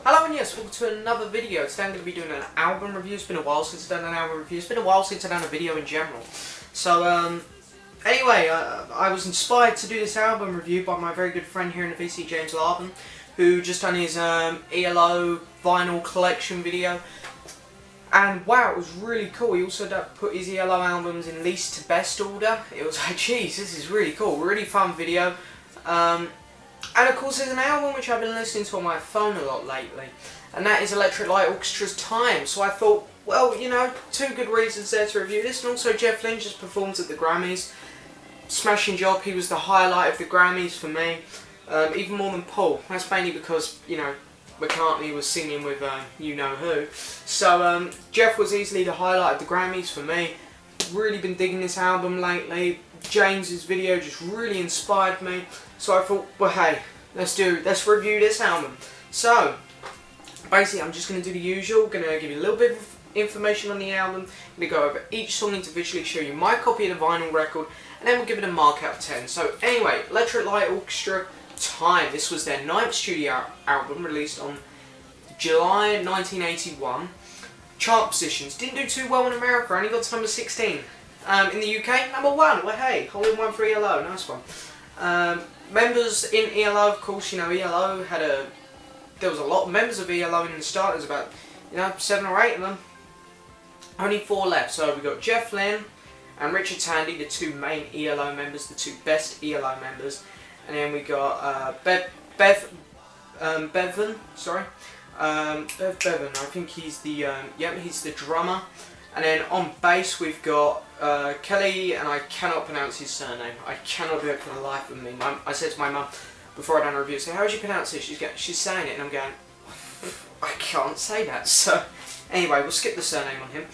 Hello and yes, welcome to another video. Today I'm going to be doing an album review. It's been a while since I've done an album review. It's been a while since I've done a video in general. So, anyway, I was inspired to do this album review by my very good friend here in the VC, James Larvin, who just done his ELO vinyl collection video. And wow, it was really cool. He also put his ELO albums in least to best order. It was like, geez, this is really cool. Really fun video. And of course there's an album which I've been listening to on my phone a lot lately, and that is Electric Light Orchestra's Time. So I thought, well, you know, two good reasons there to review this, and also Jeff Lynne just performed at the Grammys. Smashing job, he was the highlight of the Grammys for me, even more than Paul. That's mainly because, you know, McCartney was singing with you-know-who. So Jeff was easily the highlight of the Grammys for me. Really been digging this album lately. James's video just really inspired me. So I thought, well, hey, let's review this album. So basically, I'm just going to do the usual. Going to give you a little bit of information on the album. Going to go over each song individually, show you my copy of the vinyl record, and then we'll give it a mark out of 10. So anyway, Electric Light Orchestra, Time. This was their 9th studio album, released on July 1981. Chart positions didn't do too well in America. Only got to number 16. In the UK, number 1. Well, hey, holding one for ELO. Nice one. Members in ELO, of course, you know, ELO had there was a lot of members of ELO in the start. There's about, you know, 7 or 8 of them. Only 4 left. So we got Jeff Lynne and Richard Tandy, the 2 main ELO members, the 2 best ELO members. And then we got Bevan, sorry. Bev Bevan, I think he's the, he's the drummer. And then on bass we've got Kelly, and I cannot pronounce his surname. I cannot do it for the life of me. I said to my mum before I done a review, I said, how would you pronounce it? She's saying it, and I'm going, I can't say that. So anyway, we'll skip the surname on him.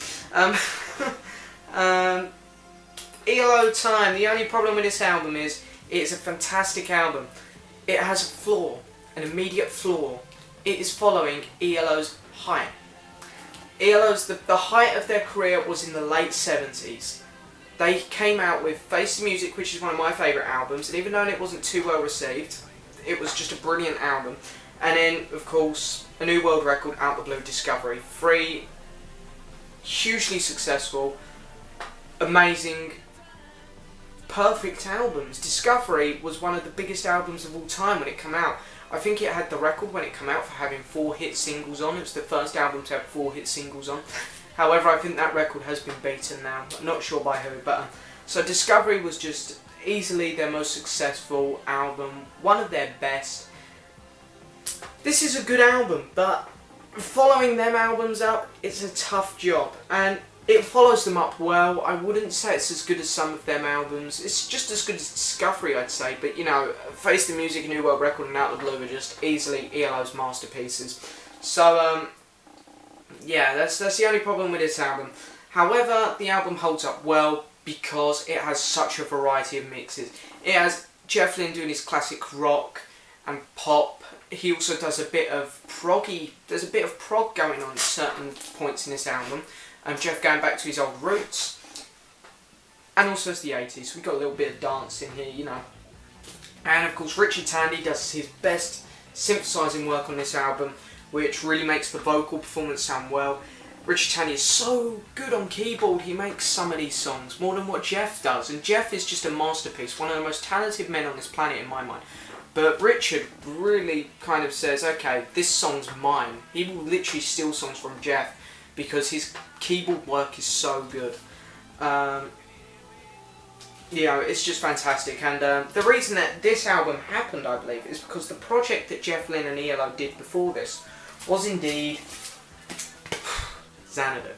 ELO Time. The only problem with this album is it's a fantastic album. It has a flaw, an immediate flaw. It is following ELO's height. ELO's, the height of their career was in the late 70s. They came out with Face the Music, which is one of my favourite albums, and even though it wasn't too well received, it was just a brilliant album. And then, of course, A New World Record, Out the Blue, Discovery. 3 hugely successful, amazing, perfect albums. Discovery was one of the biggest albums of all time when it came out. I think it had the record when it came out for having 4 hit singles on. It was the first album to have 4 hit singles on. However, I think that record has been beaten now. I'm not sure by who, but so Discovery was just easily their most successful album, one of their best. This is a good album, but following them albums up, it's a tough job, and it follows them up well. I wouldn't say it's as good as some of them albums. It's just as good as Discovery, I'd say. But, you know, Face the Music, New World Record, and Out the Blue are just easily ELO's masterpieces. So, yeah, that's the only problem with this album. However, the album holds up well because it has such a variety of mixes. It has Jeff Lynne doing his classic rock and pop. He also does a bit of proggy. There's a bit of prog going on at certain points in this album. Jeff going back to his old roots, and also it's the 80s, we got a little bit of dance in here, you know. And of course Richard Tandy does his best synthesizing work on this album, which really makes the vocal performance sound well. Richard Tandy is so good on keyboard, he makes some of these songs more than what Jeff does, and Jeff is just a masterpiece, one of the most talented men on this planet in my mind. But Richard really kind of says, okay, this song's mine. He will literally steal songs from Jeff, because his keyboard work is so good. You know, it's just fantastic. And the reason that this album happened, I believe, is because the project that Jeff Lynne and ELO did before this was indeed Xanadu.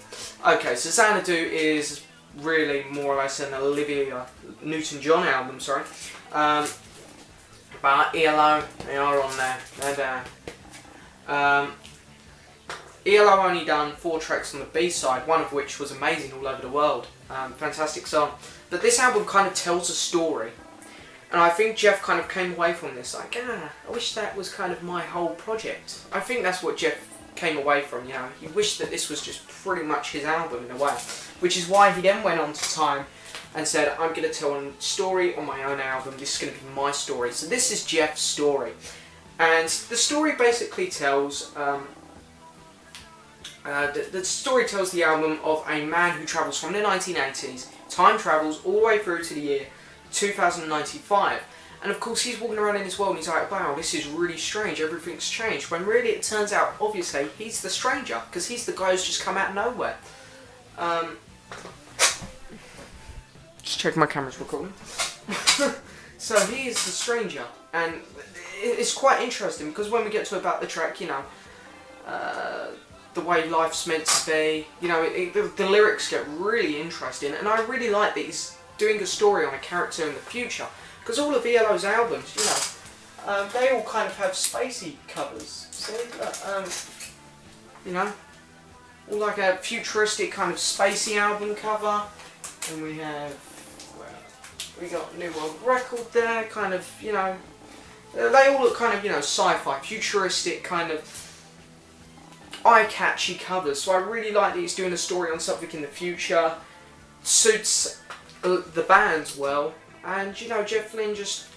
Okay, so Xanadu is really more or less an Olivia Newton-John album, sorry. But ELO, they are on there. They're there. ELO only done 4 tracks on the B-side, one of which was Amazing All Over the World. Fantastic song. But this album kind of tells a story. And I think Jeff kind of came away from this like, I wish that was kind of my whole project. I think that's what Jeff came away from, you know. He wished that this was just pretty much his album in a way. Which is why he then went on to Time and said, I'm going to tell a story on my own album. This is going to be my story. So this is Jeff's story. And the story basically tells the story tells the album of a man who travels from the 1980s, time travels all the way through to the year 2095. And of course he's walking around in this world and he's like, wow, this is really strange, everything's changed. When really it turns out, obviously, he's the stranger, because he's the guy who's just come out of nowhere. Just checking my camera's recording. So he is the stranger, and it's quite interesting, because when we get to about the track, you know, the way life's meant to be, you know, the lyrics get really interesting, and I really like that he's doing a story on a character in the future. Because all of ELO's albums, you know, they all kind of have spacey covers. See, you know, all like a futuristic kind of spacey album cover. And we have, well, we got New World Record there, kind of, you know, they all look kind of, you know, sci-fi, futuristic, kind of eye-catchy covers. So I really like that he's doing a story on something in the future. Suits the band well. And, you know, Jeff Lynne just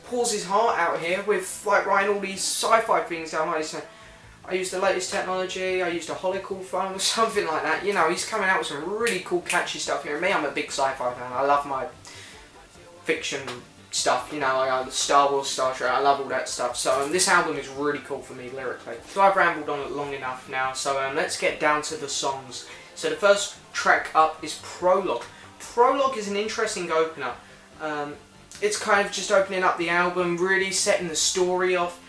pours his heart out here with, like, writing all these sci-fi things down. Like, I used the latest technology, I used a holocaust phone or something like that. You know, he's coming out with some really cool, catchy stuff here. And me, I'm a big sci-fi fan. I love my fiction stuff, you know, like Star Wars, Star Trek, I love all that stuff. So this album is really cool for me lyrically. So I've rambled on it long enough now, so let's get down to the songs. So the first track up is Prologue. Prologue is an interesting opener. It's kind of just opening up the album, really setting the story off.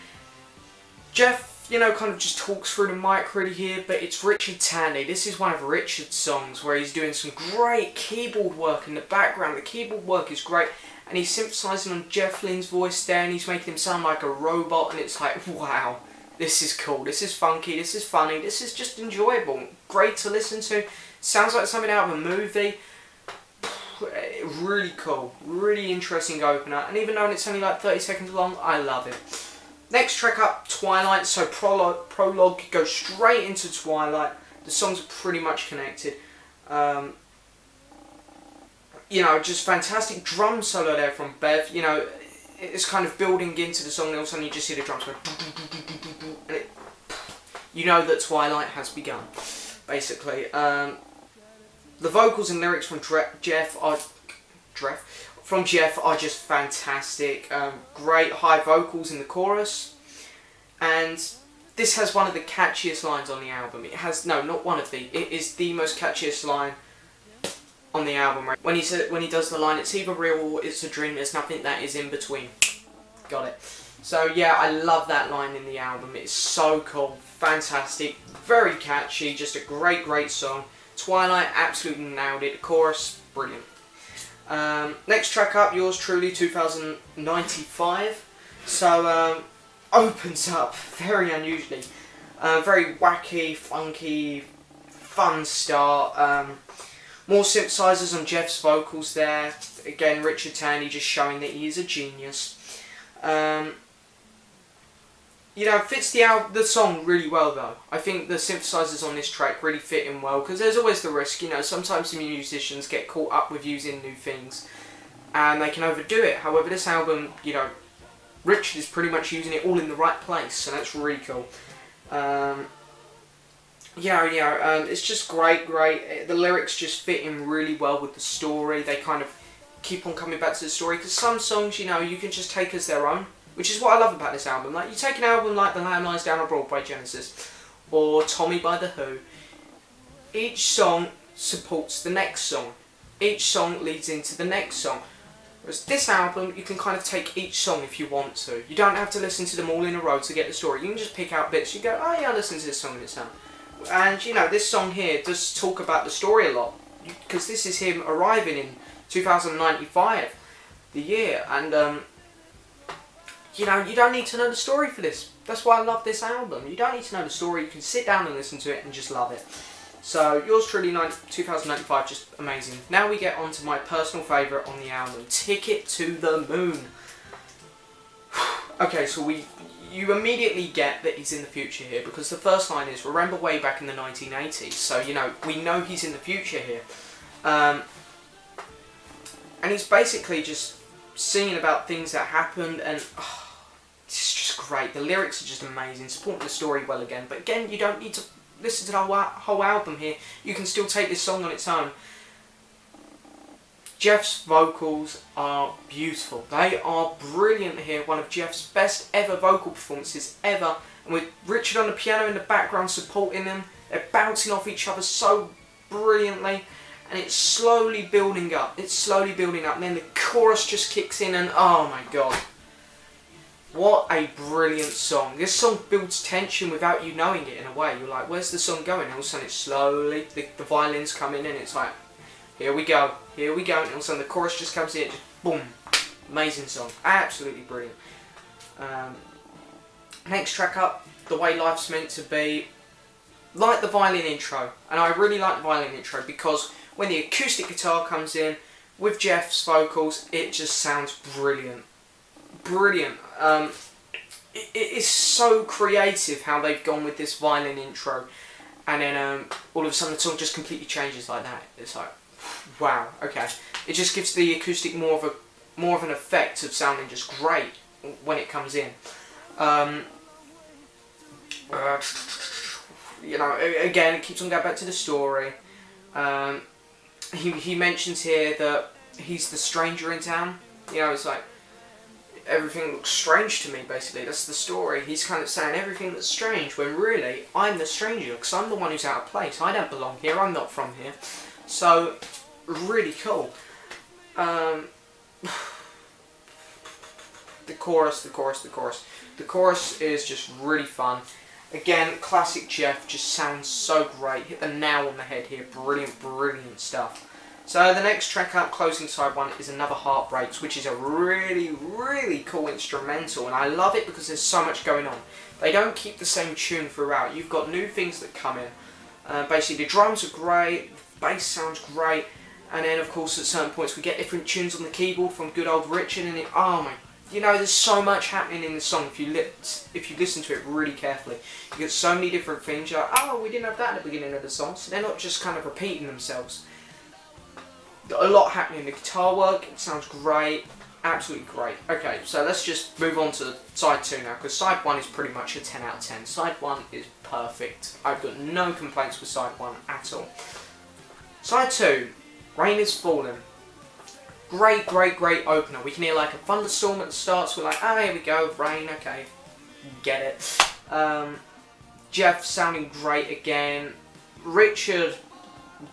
Jeff, you know, kind of just talks through the mic really here, but it's Richard Tandy. This is one of Richard's songs where he's doing some great keyboard work in the background. The keyboard work is great, and he's synthesizing on Jeff Lynne's voice there, and he's making him sound like a robot, and it's like, wow, this is cool, this is funky, this is funny, this is just enjoyable, great to listen to. Sounds like something out of a movie. Really cool, really interesting opener, and even though it's only like 30 seconds long, I love it. Next track up, Twilight. So Prologue goes straight into Twilight. The songs are pretty much connected. You know, just fantastic drum solo there from Bev. You know, it's kind of building into the song, and all of a sudden you just hear the drums go, and you know that Twilight has begun, basically. The vocals and lyrics from Jeff are just fantastic. Great high vocals in the chorus, and this has one of the catchiest lines on the album. It has, no, not one of the. It is the most catchiest line on the album. Right? When he does the line, "It's either real or it's a dream. There's nothing that is in between." Got it. So yeah, I love that line in the album. It's so cool, fantastic, very catchy, just a great song. Twilight absolutely nailed it. The chorus, brilliant. Next track up, Yours Truly, 2095. So opens up very unusually, very wacky, funky, fun start. More synthesizers on Jeff's vocals there. Again, Richard Tandy just showing that he is a genius. You know, fits the song really well though. I think the synthesizers on this track really fit in well, because there's always the risk, you know, sometimes the musicians get caught up with using new things and they can overdo it. However, this album, you know, Richard is pretty much using it all in the right place, so that's really cool. It's just great. The lyrics just fit in really well with the story. They kind of keep on coming back to the story, because some songs, you know, you can just take as their own. Which is what I love about this album. Like, you take an album like The Lamb Lies Down on Broadway, Genesis, or Tommy by The Who, each song supports the next song. Each song leads into the next song. Whereas this album, you can kind of take each song if you want to. You don't have to listen to them all in a row to get the story. You can just pick out bits. You go, oh yeah, listen to this song in its own. And, you know, this song here does talk about the story a lot. Because this is him arriving in 2095, the year. And, you know, you don't need to know the story for this. That's why I love this album. You don't need to know the story. You can sit down and listen to it and just love it. So, Yours Truly, 2095, just amazing. Now we get on to my personal favourite on the album, Ticket to the Moon. Okay, so you immediately get that he's in the future here, because the first line is, remember way back in the 1980s. So, you know he's in the future here. And he's basically just singing about things that happened, and it's just great. The lyrics are just amazing, supporting the story well again. But again, you don't need to listen to the whole album here. You can still take this song on its own. Jeff's vocals are beautiful. They are brilliant here. One of Jeff's best ever vocal performances ever. And with Richard on the piano in the background supporting them, they're bouncing off each other so brilliantly. And it's slowly building up. It's slowly building up. And then the chorus just kicks in and oh my god. What a brilliant song. This song builds tension without you knowing it in a way. You're like, where's the song going? And all of a sudden it's slowly, the violins come in and it's like, here we go, here we go. And all of a sudden the chorus just comes in, just boom. Amazing song. Absolutely brilliant. Next track up, The Way Life's Meant to Be. Like the violin intro. And I really like the violin intro because when the acoustic guitar comes in with Jeff's vocals, it just sounds brilliant. Brilliant. It is so creative how they've gone with this violin intro, and then all of a sudden the song just completely changes like that. It's like, wow, okay. It just gives the acoustic more of an effect of sounding just great when it comes in. You know, again, it keeps on going back to the story. He mentions here that he's the stranger in town. You know, it's like, everything looks strange to me, basically. That's the story. He's kind of saying everything that's strange, when really, I'm the stranger, because I'm the one who's out of place. I don't belong here. I'm not from here. So, really cool. The chorus. The chorus is just really fun. Again, classic Jeff, just sounds so great. Hit the nail on the head here. Brilliant, brilliant stuff. So the next track up, closing side one, is Another Heartbreaks, which is a really, really cool instrumental, and I love it because there's so much going on. They don't keep the same tune throughout. You've got new things that come in. Basically, the drums are great, the bass sounds great, and then of course at certain points we get different tunes on the keyboard from good old Richard, and oh my, you know, there's so much happening in the song if you listen to it really carefully. You get so many different things. You're like, oh, we didn't have that at the beginning of the song, so they're not just kind of repeating themselves. A lot happening. The guitar work, it sounds great, absolutely great. Okay, so let's just move on to side 2 now, because side 1 is pretty much a 10 out of 10. Side 1 is perfect. I've got no complaints with side 1 at all. Side 2, Rain Is Falling. Great, great, great opener. We can hear like a thunderstorm at the start, so we're like, ah, here we go, rain, okay, get it. Jeff sounding great again. Richard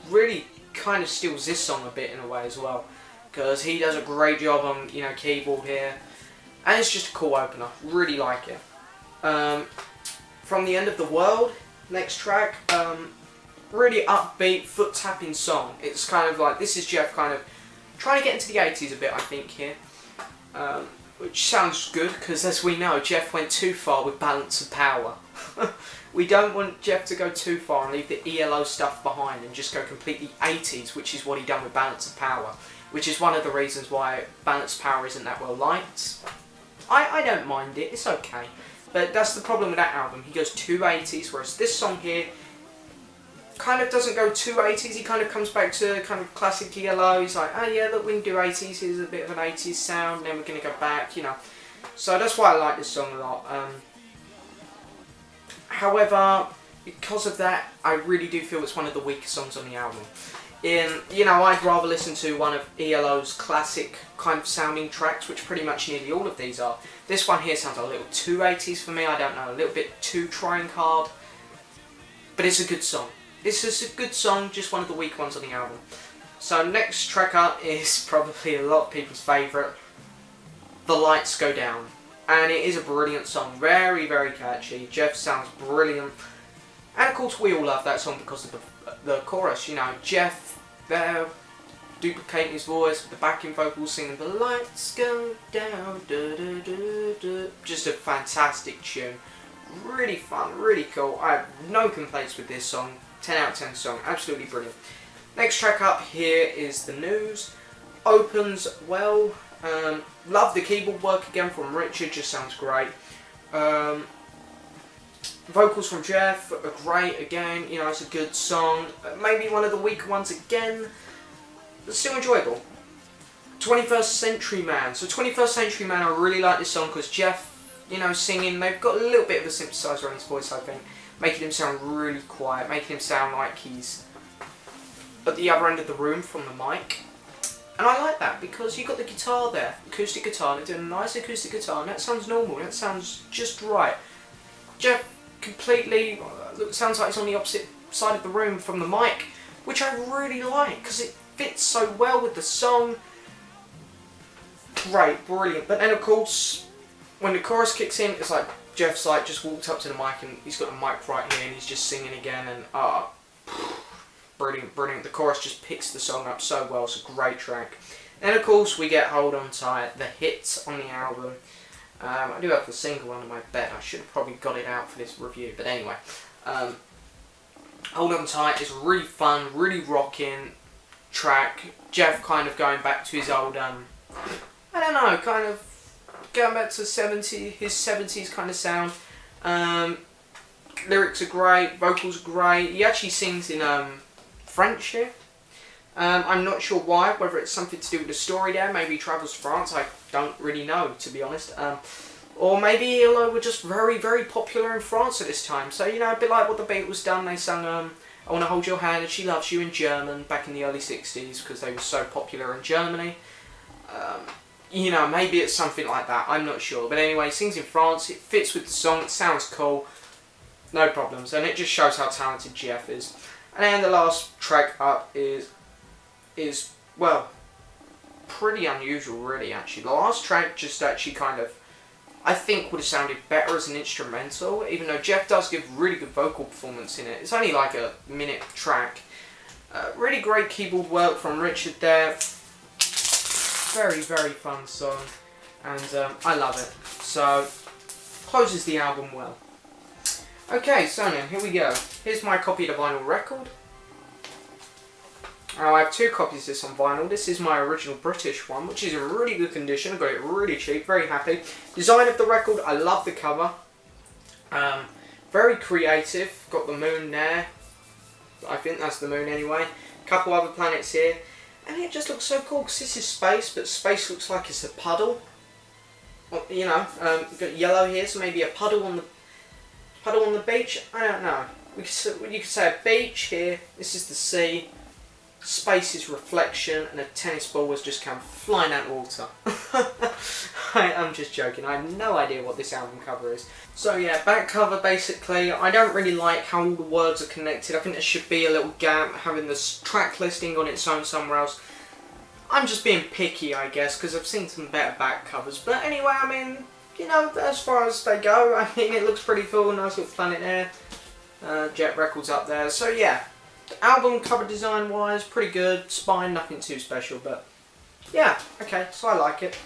really kind of steals this song a bit in a way as well, because he does a great job on, you know, keyboard here, and it's just a cool opener. Really like it. From the End of the World, next track, really upbeat, foot tapping song. It's kind of like, this is Jeff kind of trying to get into the 80s a bit, I think, here, which sounds good because, as we know, Jeff went too far with Balance of Power. We don't want Jeff to go too far and leave the ELO stuff behind and just go completely 80s, which is what he done with Balance of Power, which is one of the reasons why Balance of Power isn't that well liked. I don't mind it, it's okay, but that's the problem with that album. He goes too 80s, whereas this song here kind of doesn't go too 80s. He kind of comes back to kind of classic ELO. He's like, oh yeah, look, we can do 80s, here's a bit of an 80s sound, then we're going to go back, you know. So that's why I like this song a lot. However, because of that, I really do feel it's one of the weaker songs on the album. You know, I'd rather listen to one of ELO's classic kind of sounding tracks, which pretty much nearly all of these are. This one here sounds a little too 80s for me, I don't know, a little bit too trying hard. But it's a good song. This is a good song, just one of the weak ones on the album. So next track up is probably a lot of people's favourite, The Lights Go Down. And it is a brilliant song, very, very catchy. Jeff sounds brilliant. And of course we all love that song because of the chorus, you know. Jeff there, duplicating his voice with the backing vocals singing The Lights Go Down, da, da, da, da. Just a fantastic tune. Really fun, really cool. I have no complaints with this song. 10 out of 10 song, absolutely brilliant. Next track up here is The News. Opens well. Love the keyboard work again from Richard, just sounds great. Vocals from Jeff are great again, you know, it's a good song. Maybe one of the weaker ones again, but still enjoyable. 21st Century Man. So 21st Century Man, I really like this song because Jeff you know, singing. They've got a little bit of a synthesizer on his voice, I think, making him sound really quiet, making him sound like he's at the other end of the room from the mic. And I like that because you've got the guitar there, acoustic guitar, they're doing a nice acoustic guitar, and that sounds normal, that sounds just right. Jeff completely sounds like he's on the opposite side of the room from the mic, which I really like because it fits so well with the song. Great, brilliant. But then of course, when the chorus kicks in, it's like Jeff's like just walked up to the mic and he's got the mic right here and he's just singing again, and brilliant, brilliant. The chorus just picks the song up so well. It's a great track. And of course we get Hold On Tight, the hit on the album. I do have the single under my bed. I should have probably got it out for this review, but anyway. Hold On Tight is really fun, really rocking track. Jeff kind of going back to his old, I don't know, kind of going back to his 70s kind of sound. Lyrics are great, vocals are great. He actually sings in French here. I'm not sure why, whether it's something to do with the story there. Maybe he travels to France, I don't really know, to be honest. Or maybe ELO were just very, very popular in France at this time. So, you know, a bit like what the Beatles done. They sung I Want to Hold Your Hand and She Loves You in German back in the early 60s because they were so popular in Germany. You know, maybe it's something like that, I'm not sure. But anyway, he sings in France, it fits with the song, it sounds cool, no problems. And it just shows how talented Jeff is. And then the last track up is well, pretty unusual really actually. The last track just actually kind of, I think would have sounded better as an instrumental, even though Jeff does give really good vocal performance in it. It's only like a minute track. Really great keyboard work from Richard there. Very, very fun song, and I love it. So, closes the album well. Okay, so now, here we go. Here's my copy of the vinyl record. Now, I have two copies of this on vinyl. This is my original British one, which is in really good condition. I got it really cheap, very happy. Design of the record, I love the cover. Very creative, got the moon there. I think that's the moon anyway. Couple other planets here. And it just looks so cool because this is space, but space looks like it's a puddle. You know, you've got yellow here, so maybe a puddle on the beach. I don't know. You could say a beach here. This is the sea. Space is reflection, and a tennis ball has just come flying out of the water. I'm just joking. I have no idea what this album cover is. So yeah, back cover basically. I don't really like how all the words are connected. I think there should be a little gap, having this track listing on its own somewhere else. I'm just being picky, I guess, because I've seen some better back covers. But anyway, I mean, you know, as far as they go, I mean, it looks pretty cool. Nice little planet there. Jet Records up there. So yeah, the album cover design wise, pretty good. Spine, nothing too special, but yeah, okay, so I like it.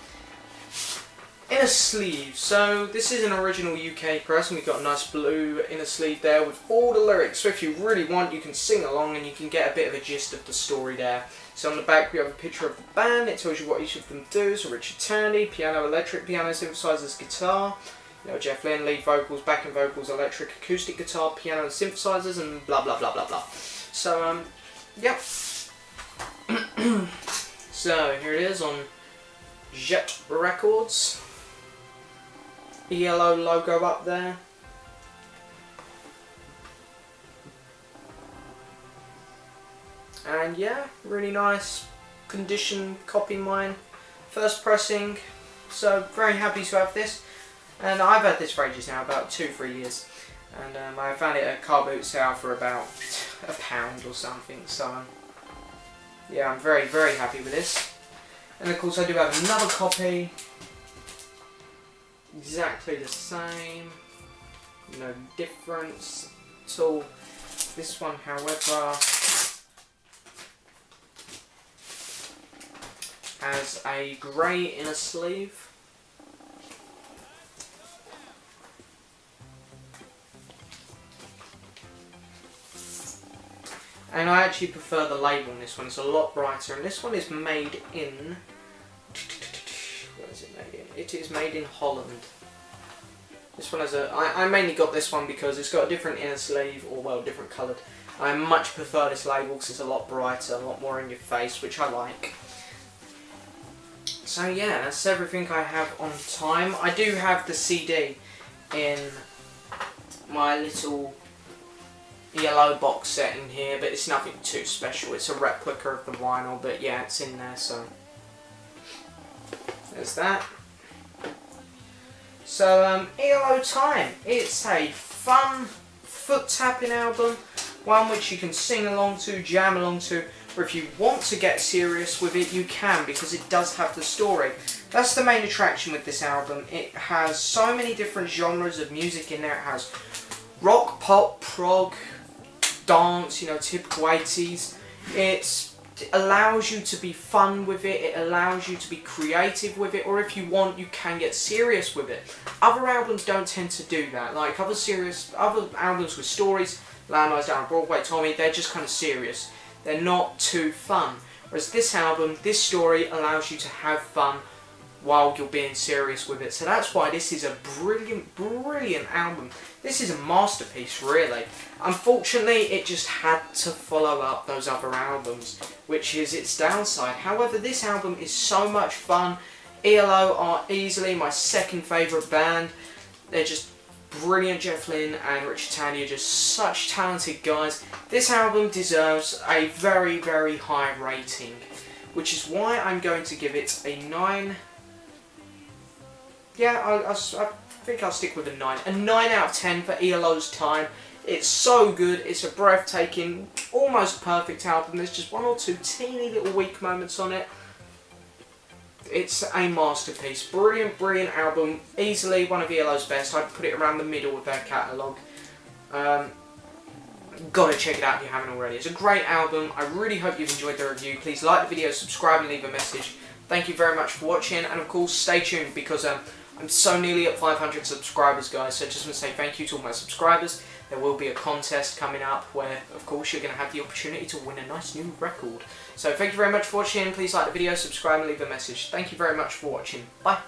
Inner sleeve. So this is an original UK press, and we've got a nice blue inner sleeve there with all the lyrics. So if you really want, you can sing along and you can get a bit of a gist of the story there. So on the back we have a picture of the band. It tells you what each of them do. So Richard Turney, piano, electric, piano, synthesizers, guitar. You know, Jeff Lynne, lead vocals, backing vocals, electric, acoustic guitar, piano and synthesizers, and blah blah blah blah blah. So yep. So here it is on Jet Records. ELO logo up there. And yeah, really nice condition copy mine. First pressing, so very happy to have this. And I've had this for ages now, about 2-3 years. And I found it at car boot sale for about £1 or something. So yeah, I'm very, very happy with this. And of course I do have another copy. Exactly the same, no difference at all. This one, however, has a grey inner sleeve. And I actually prefer the label on this one, it's a lot brighter, and this one is made in... Where is it made in? It is made in Holland. This one has a... I mainly got this one because it's got a different inner sleeve, or well, different coloured. I much prefer this label because it's a lot brighter, a lot more in your face, which I like. So yeah, that's everything I have on time. I do have the CD in my little yellow box set in here, but it's nothing too special. It's a replica of the vinyl, but yeah, it's in there, so there's that. So ELO Time. It's a fun foot tapping album, one which you can sing along to, jam along to, or if you want to get serious with it, you can, because it does have the story. That's the main attraction with this album. It has so many different genres of music in there. It has rock, pop, prog, dance, you know, typical 80s. It allows you to be fun with it, it allows you to be creative with it, or if you want, you can get serious with it. Other albums don't tend to do that. Like other albums with stories, Land Lies Down on Broadway, Tommy, they're just kind of serious. They're not too fun. Whereas this album, this story allows you to have fun while you're being serious with it. So that's why this is a brilliant, brilliant album. This is a masterpiece, really. Unfortunately, it just had to follow up those other albums, which is its downside. However, this album is so much fun. ELO are easily my second favourite band. They're just brilliant. Jeff Lynne and Richard Tandy are just such talented guys. This album deserves a very, very high rating, which is why I'm going to give it a 9. Yeah, I think I'll stick with a 9. A 9 out of 10 for ELO's Time. It's so good. It's a breathtaking, almost perfect album. There's just one or two teeny little weak moments on it. It's a masterpiece. Brilliant, brilliant album. Easily one of ELO's best. I'd put it around the middle of their catalogue. Gotta check it out if you haven't already. It's a great album. I really hope you've enjoyed the review. Please like the video, subscribe and leave a message. Thank you very much for watching, and of course stay tuned, because I'm so nearly at 500 subscribers, guys, so I just want to say thank you to all my subscribers. There will be a contest coming up where, of course, you're going to have the opportunity to win a nice new record. So thank you very much for watching. Please like the video, subscribe and leave a message. Thank you very much for watching. Bye.